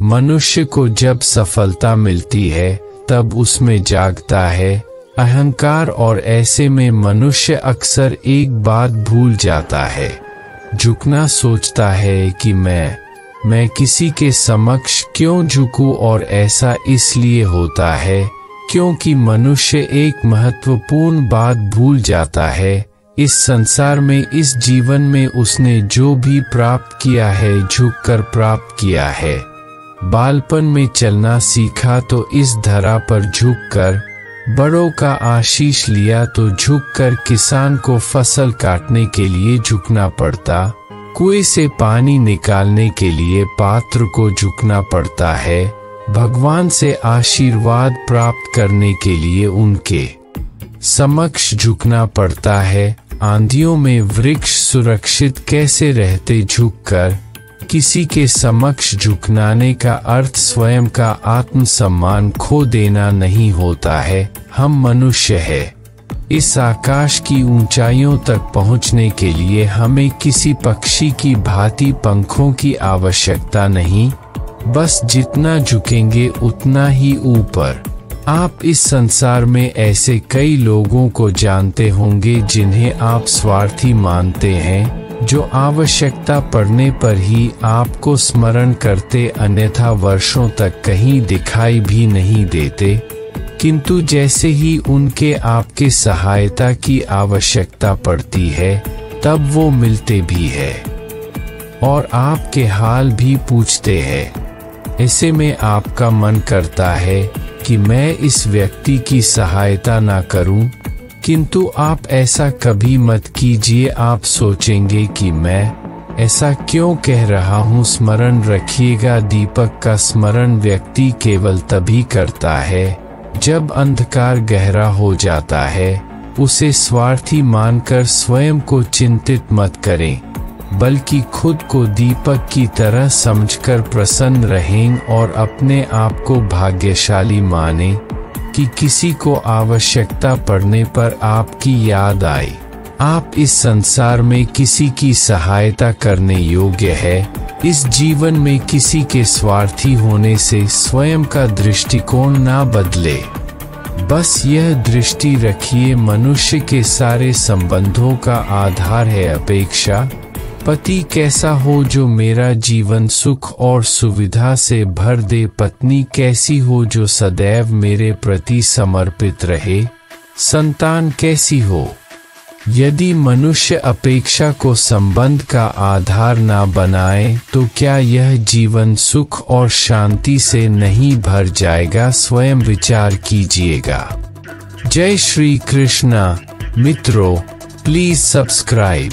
मनुष्य को जब सफलता मिलती है तब उसमें जागता है अहंकार, और ऐसे में मनुष्य अक्सर एक बात भूल जाता है, झुकना। सोचता है कि मैं किसी के समक्ष क्यों झुकूं, और ऐसा इसलिए होता है क्योंकि मनुष्य एक महत्वपूर्ण बात भूल जाता है। इस संसार में, इस जीवन में उसने जो भी प्राप्त किया है झुककर प्राप्त किया है। बालपन में चलना सीखा तो इस धरा पर झुककर, बड़ों का आशीष लिया तो झुककर, किसान को फसल काटने के लिए झुकना पड़ता, कुएं से पानी निकालने के लिए पात्र को झुकना पड़ता है, भगवान से आशीर्वाद प्राप्त करने के लिए उनके समक्ष झुकना पड़ता है। आंधियों में वृक्ष सुरक्षित कैसे रहते झुककर। किसी के समक्ष झुकनाने का अर्थ स्वयं का आत्मसम्मान खो देना नहीं होता है। हम मनुष्य हैं। इस आकाश की ऊंचाइयों तक पहुंचने के लिए हमें किसी पक्षी की भांति पंखों की आवश्यकता नहीं, बस जितना झुकेंगे उतना ही ऊपर। आप इस संसार में ऐसे कई लोगों को जानते होंगे जिन्हें आप स्वार्थी मानते हैं, जो आवश्यकता पड़ने पर ही आपको स्मरण करते, अन्यथा वर्षों तक कहीं दिखाई भी नहीं देते, किंतु जैसे ही उनके आपके सहायता की आवश्यकता पड़ती है तब वो मिलते भी है और आपके हाल भी पूछते हैं। ऐसे में आपका मन करता है कि मैं इस व्यक्ति की सहायता ना करूं, किंतु आप ऐसा कभी मत कीजिए। आप सोचेंगे कि मैं ऐसा क्यों कह रहा हूं। स्मरण रखिएगा, दीपक का स्मरण व्यक्ति केवल तभी करता है जब अंधकार गहरा हो जाता है। उसे स्वार्थी मानकर स्वयं को चिंतित मत करें, बल्कि खुद को दीपक की तरह समझकर प्रसन्न रहें और अपने आप को भाग्यशाली मानें कि किसी को आवश्यकता पड़ने पर आपकी याद आई। आप इस संसार में किसी की सहायता करने योग्य है। इस जीवन में किसी के स्वार्थी होने से स्वयं का दृष्टिकोण ना बदले। बस यह दृष्टि रखिए, मनुष्य के सारे संबंधों का आधार है अपेक्षा। पति कैसा हो जो मेरा जीवन सुख और सुविधा से भर दे, पत्नी कैसी हो जो सदैव मेरे प्रति समर्पित रहे, संतान कैसी हो। यदि मनुष्य अपेक्षा को संबंध का आधार ना बनाए तो क्या यह जीवन सुख और शांति से नहीं भर जाएगा। स्वयं विचार कीजिएगा। जय श्री कृष्णा। मित्रों, प्लीज सब्सक्राइब।